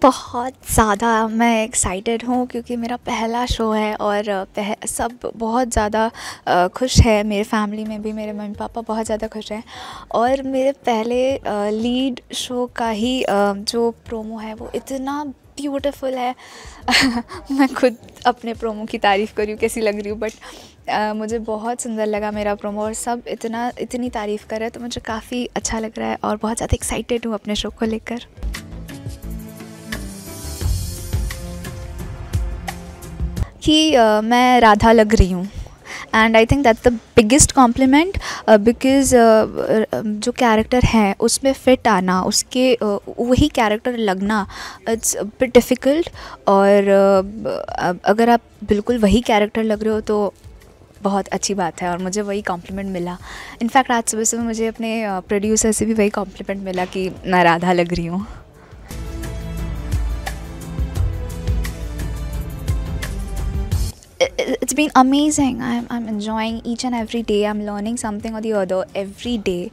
बहुत ज़्यादा मैं एक्साइटेड हूँ क्योंकि मेरा पहला शो है और सब बहुत ज़्यादा खुश है। मेरे फैमिली में भी मेरे मम्मी पापा बहुत ज़्यादा खुश हैं और मेरे पहले लीड शो का ही जो प्रोमो है वो इतना ब्यूटीफुल है। मैं खुद अपने प्रोमो की तारीफ़ कर रही हूँ कैसी लग रही हूँ, बट मुझे बहुत सुंदर लगा मेरा प्रोमो और सब इतनी तारीफ़ कर रहे हैं, तो मुझे काफ़ी अच्छा लग रहा है और बहुत ज़्यादा एक्साइटेड हूँ अपने शो को लेकर। कि मैं राधा लग रही हूँ and I think that's the biggest complement, because जो कैरेक्टर है उसमें फ़िट आना, उसके वही कैरेक्टर लगना, इट्स बिट डिफ़िकल्ट। और अगर आप बिल्कुल वही कैरेक्टर लग रहे हो तो बहुत अच्छी बात है और मुझे वही कॉम्प्लीमेंट मिला। इनफैक्ट आज सुबह सुबह मुझे अपने प्रोड्यूसर से भी वही कॉम्प्लीमेंट मिला कि मैं राधा लग रही हूँ। It's been amazing. I'm enjoying each and every day. I'm learning something or the other every day,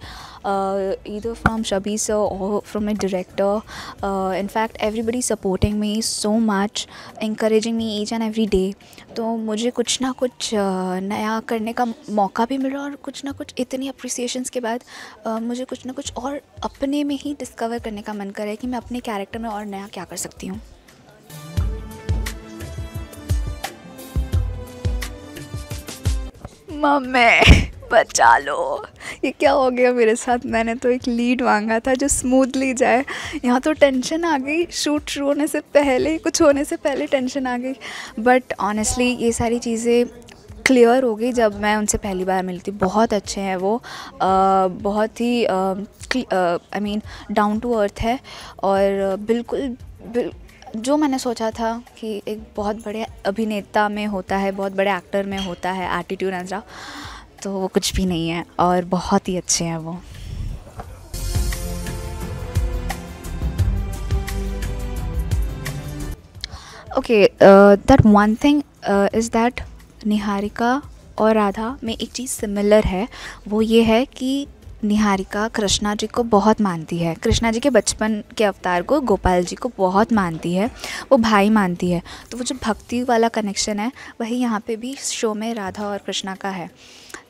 either from Shabi sir or from my director. In fact, everybody supporting me so much, encouraging me each and every day. तो मुझे कुछ ना कुछ नया करने का मौका भी मिल रहा है और कुछ ना कुछ इतनी अप्रिसिएशंस के बाद मुझे कुछ ना कुछ और अपने में ही डिस्कवर करने का मन कर रहा है कि मैं अपने कैरेक्टर में और नया क्या कर सकती हूँ। मम्मी बचा लो, ये क्या हो गया मेरे साथ। मैंने तो एक लीड मांगा था जो स्मूथली जाए, यहाँ तो टेंशन आ गई। शूट शुरू होने से पहले, कुछ होने से पहले टेंशन आ गई। बट ऑनेस्टली ये सारी चीज़ें क्लियर हो गई जब मैं उनसे पहली बार मिली थी। बहुत अच्छे हैं वो, बहुत ही I mean down to earth है और बिल्कुल जो मैंने सोचा था कि एक बहुत बड़े अभिनेता में होता है, बहुत बड़े एक्टर में होता है एटीट्यूड ऐसा, तो वो कुछ भी नहीं है और बहुत ही अच्छे हैं वो। Okay, that one thing is that Niharika और राधा में एक चीज़ सिमिलर है। वो ये है कि निहारिका कृष्णा जी को बहुत मानती है, कृष्णा जी के बचपन के अवतार को, गोपाल जी को बहुत मानती है, वो भाई मानती है। तो वो जो भक्ति वाला कनेक्शन है वही यहाँ पे भी शो में राधा और कृष्णा का है।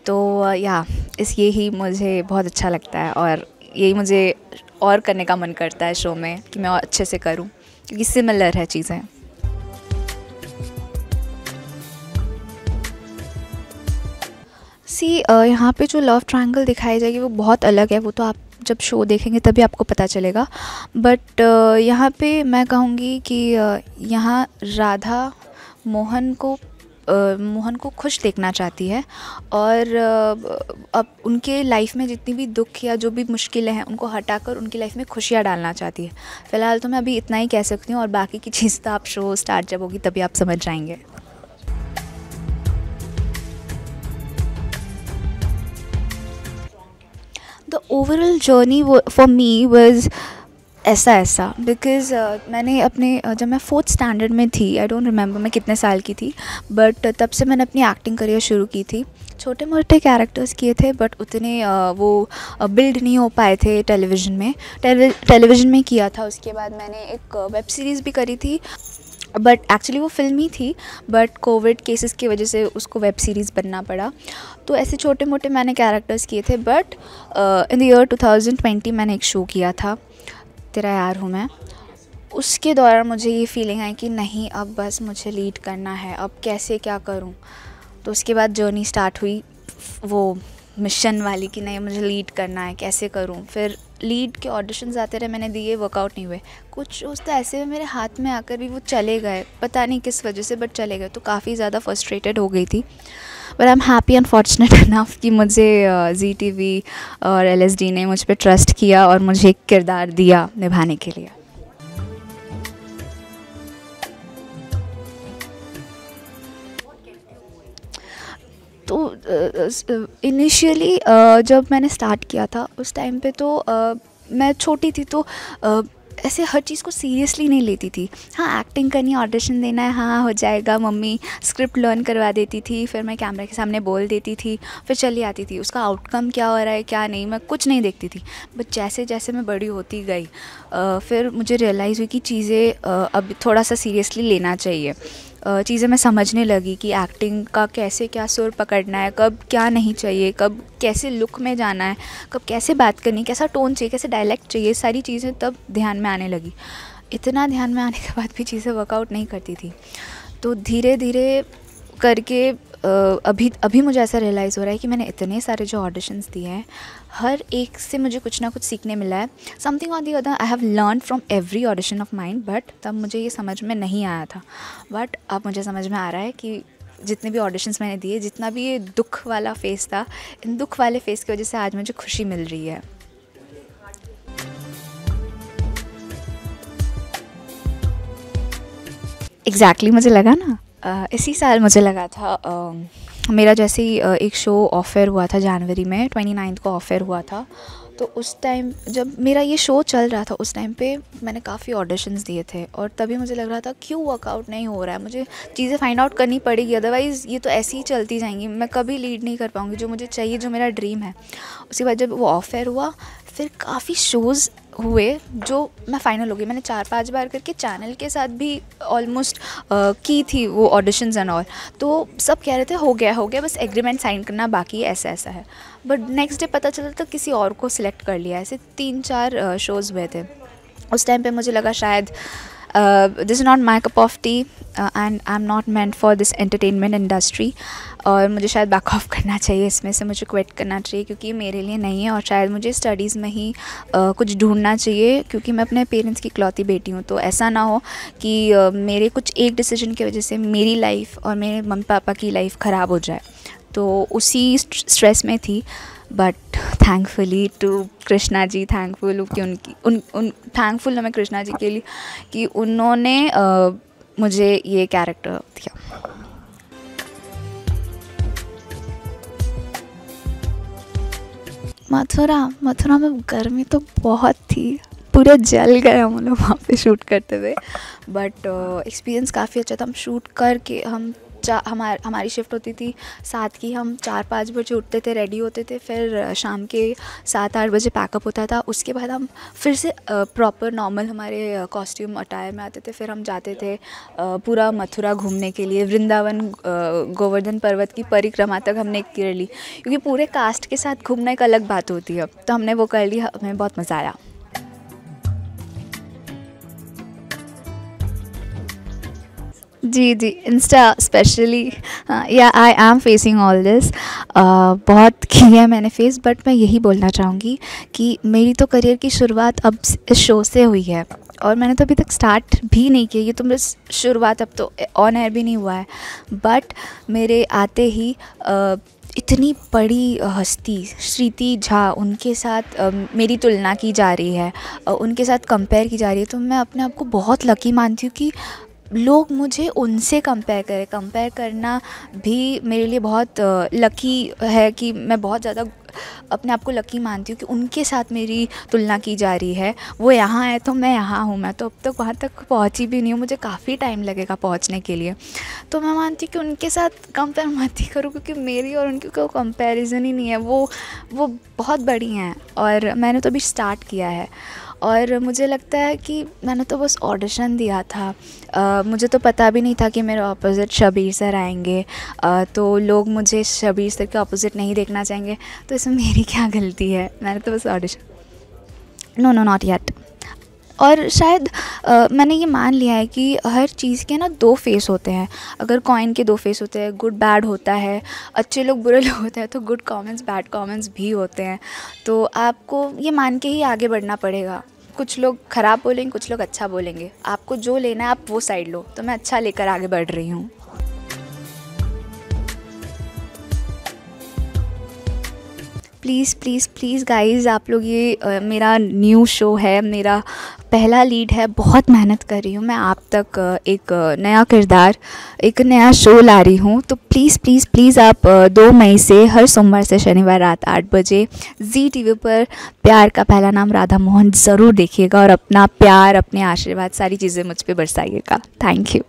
तो या ये ही मुझे बहुत अच्छा लगता है और यही मुझे और करने का मन करता है शो में कि मैं और अच्छे से करूँ क्योंकि सिमिलर है चीज़ें। यहाँ पे जो लव ट्रायंगल दिखाई जाएगी वो बहुत अलग है। वो तो आप जब शो देखेंगे तभी आपको पता चलेगा। बट यहाँ पे मैं कहूँगी कि यहाँ राधा मोहन को खुश देखना चाहती है और अब उनके लाइफ में जितनी भी दुख या जो भी मुश्किलें हैं उनको हटाकर उनकी लाइफ में खुशियाँ डालना चाहती है। फ़िलहाल तो मैं अभी इतना ही कह सकती हूँ और बाकी की चीज़ तो आप शो स्टार्ट जब होगी तभी आप समझ जाएंगे। The overall journey for me was ऐसा बिकॉज़ मैंने अपने जब मैं 4th स्टैंडर्ड में थी, आई डोंट रिमेंबर मैं कितने साल की थी, बट तब से मैंने अपनी एक्टिंग करियर शुरू की थी। छोटे मोटे कैरेक्टर्स किए थे बट उतने वो बिल्ड नहीं हो पाए थे टेलीविज़न में किया था। उसके बाद मैंने एक वेब सीरीज़ भी करी थी, बट एक्चुअली वो फिल्म ही थी, बट कोविड केसेस की वजह से उसको वेब सीरीज़ बनना पड़ा। तो ऐसे छोटे मोटे मैंने कैरेक्टर्स किए थे। बट इन द ईयर 2020 मैंने एक शो किया था, तेरा यार हूँ मैं। उसके दौरान मुझे ये फीलिंग आई कि नहीं, अब बस मुझे लीड करना है, अब कैसे क्या करूँ। तो उसके बाद जर्नी स्टार्ट हुई वो मिशन वाली कि नहीं मुझे लीड करना है, कैसे करूँ। फिर लीड के ऑडिशंस आते रहे, मैंने दिए, वर्कआउट नहीं हुए। कुछ शोज़ तो ऐसे मेरे हाथ में आकर भी वो चले गए, पता नहीं किस वजह से, बट चले गए। तो काफ़ी ज़्यादा फ्रस्ट्रेटेड हो गई थी। But I am happy and fortunate enough कि मुझे ZTV और LSD ने मुझ पर ट्रस्ट किया और मुझे एक किरदार दिया निभाने के लिए। तो इनिशियली जब मैंने स्टार्ट किया था उस टाइम पे तो मैं छोटी थी, तो ऐसे हर चीज़ को सीरियसली नहीं लेती थी। हाँ, एक्टिंग करनी है, ऑडिशन देना है, हाँ हो जाएगा, मम्मी स्क्रिप्ट लर्न करवा देती थी, फिर मैं कैमरा के सामने बोल देती थी, फिर चली आती थी। उसका आउटकम क्या हो रहा है क्या नहीं, मैं कुछ नहीं देखती थी। बट जैसे जैसे मैं बड़ी होती गई फिर मुझे रियलाइज़ हुई कि चीज़ें अब थोड़ा सा सीरियसली लेना चाहिए। चीज़ें मैं समझने लगी कि एक्टिंग का कैसे क्या सुर पकड़ना है, कब क्या नहीं चाहिए, कब कैसे लुक में जाना है, कब कैसे बात करनी है, कैसा टोन चाहिए, कैसे डायलेक्ट चाहिए, सारी चीज़ें तब ध्यान में आने लगी। इतना ध्यान में आने के बाद भी चीज़ें वर्कआउट नहीं करती थी। तो धीरे धीरे करके अभी मुझे ऐसा रियलाइज़ हो रहा है कि मैंने इतने सारे जो ऑडिशंस दिए हैं, हर एक से मुझे कुछ ना कुछ सीखने मिला है। Something on the other I have learn from every audition of mind, but तब मुझे ये समझ में नहीं आया था। बट अब मुझे समझ में आ रहा है कि जितने भी ऑडिशंस मैंने दिए, जितना भी ये दुख वाला फेज़ था, इन दुख वाले फेज़ की वजह से आज मुझे खुशी मिल रही है। एग्जैक्टली मुझे लगा ना, इसी साल मुझे लगा था। मेरा जैसे ही एक शो ऑफ़र हुआ था जनवरी में 29 को ऑफ़र हुआ था, तो उस टाइम जब मेरा ये शो चल रहा था उस टाइम पे मैंने काफ़ी ऑडिशंस दिए थे, और तभी मुझे लग रहा था क्यों वर्कआउट नहीं हो रहा है, मुझे चीज़ें फाइंड आउट करनी पड़ेगी, अदरवाइज़ ये तो ऐसे ही चलती जाएंगी, मैं कभी लीड नहीं कर पाऊँगी जो मुझे चाहिए, जो मेरा ड्रीम है। उसके बाद जब वो ऑफ़र हुआ, फिर काफ़ी शोज़ हुए जो मैं फ़ाइनल हो गई। मैंने 4-5 बार करके चैनल के साथ भी ऑलमोस्ट की थी वो ऑडिशंस एंड ऑल, तो सब कह रहे थे हो गया, बस एग्रीमेंट साइन करना बाकी है, ऐसा है। बट नेक्स्ट डे पता चला तो किसी और को सिलेक्ट कर लिया। ऐसे 3-4 शोज़ हुए थे। उस टाइम पे मुझे लगा शायद this is not my cup of T and I am not meant for this entertainment industry, और मुझे शायद बैक ऑफ करना चाहिए, इसमें से मुझे क्विट करना चाहिए, क्योंकि ये मेरे लिए नहीं है, और शायद मुझे स्टडीज़ में ही कुछ ढूंढना चाहिए, क्योंकि मैं अपने पेरेंट्स की इकलौती बेटी हूँ। तो ऐसा ना हो कि मेरे कुछ एक डिसीजन की वजह से मेरी लाइफ और मेरे मम्मी पापा की लाइफ ख़राब हो जाए। तो उसी स्ट्रेस में थी। But thankfully to Krishna ji, thankful हूँ कि थैंकफुल हूँ मैं कृष्णा जी के लिए कि उन्होंने मुझे ये कैरेक्टर दिया। मथुरा में गर्मी तो बहुत थी, पूरे जल गए हम लोग वहाँ पे शूट करते हुए। बट एक्सपीरियंस काफ़ी अच्छा था। हम शूट करके हमारी शिफ्ट होती थी 7 की, हम 4-5 बजे उठते थे, रेडी होते थे, फिर शाम के 7-8 बजे पैकअप होता था। उसके बाद हम फिर से प्रॉपर नॉर्मल हमारे कॉस्ट्यूम अटायर में आते थे, फिर हम जाते थे पूरा मथुरा घूमने के लिए। वृंदावन गोवर्धन पर्वत की परिक्रमा तक हमने कर ली, क्योंकि पूरे कास्ट के साथ घूमना एक अलग बात होती है, तो हमने वो कर लिया। हमें बहुत मज़ा आया। जी, इंस्टा स्पेशली, या I am facing all this. बहुत किया है मैंने फेस, बट मैं यही बोलना चाहूँगी कि मेरी तो करियर की शुरुआत अब इस शो से हुई है, और मैंने तो अभी तक स्टार्ट भी नहीं किया। ये तो बस शुरुआत, अब तो ऑन एयर भी नहीं हुआ है। बट मेरे आते ही इतनी बड़ी हस्ती श्रीति झा, उनके साथ मेरी तुलना की जा रही है, उनके साथ कंपेयर की जा रही है। तो मैं अपने आप को बहुत लकी मानती हूँ कि लोग मुझे उनसे कंपेयर करें। कंपेयर करना भी मेरे लिए बहुत लकी है कि मैं बहुत ज़्यादा अपने आप को लकी मानती हूँ कि उनके साथ मेरी तुलना की जा रही है। वो यहाँ है तो मैं यहाँ हूँ, मैं तो अब तक वहाँ तक पहुँची भी नहीं हूँ, मुझे काफ़ी टाइम लगेगा पहुँचने के लिए। तो मैं मानती हूँ कि उनके साथ कंपेयर मत ही करूँ, क्योंकि मेरी और उनकी कोई कंपैरिजन ही नहीं है। वो बहुत बड़ी हैं, और मैंने तो अभी स्टार्ट किया है। और मुझे लगता है कि मैंने तो बस ऑडिशन दिया था। मुझे तो पता भी नहीं था कि मेरे ऑपोजिट शबीर सर आएंगे। तो लोग मुझे शबीर सर के ऑपोजिट नहीं देखना चाहेंगे, तो इसमें मेरी क्या गलती है? मैंने तो बस ऑडिशन, नो नॉट येट। और शायद मैंने ये मान लिया है कि हर चीज़ के ना 2 फेस होते हैं। अगर कॉइन के 2 फेस होते हैं, गुड बैड होता है, अच्छे लोग बुरे लोग होते हैं, तो गुड कमेंट्स बैड कमेंट्स भी होते हैं। तो आपको ये मान के ही आगे बढ़ना पड़ेगा। कुछ लोग ख़राब बोलेंगे, कुछ लोग अच्छा बोलेंगे, आपको जो लेना है आप वो साइड लो। तो मैं अच्छा लेकर आगे बढ़ रही हूँ। प्लीज़ गाइज़, आप लोग ये मेरा न्यू शो है, मेरा पहला लीड है, बहुत मेहनत कर रही हूँ मैं आप तक एक नया किरदार, एक नया शो ला रही हूँ। तो प्लीज़ प्लीज़ प्लीज़ आप 2 मई से हर सोमवार से शनिवार रात 8 बजे जी टीवी पर प्यार का पहला नाम राधा मोहन ज़रूर देखिएगा और अपना प्यार, अपने आशीर्वाद, सारी चीज़ें मुझ पे बरसाइएगा। Thank you.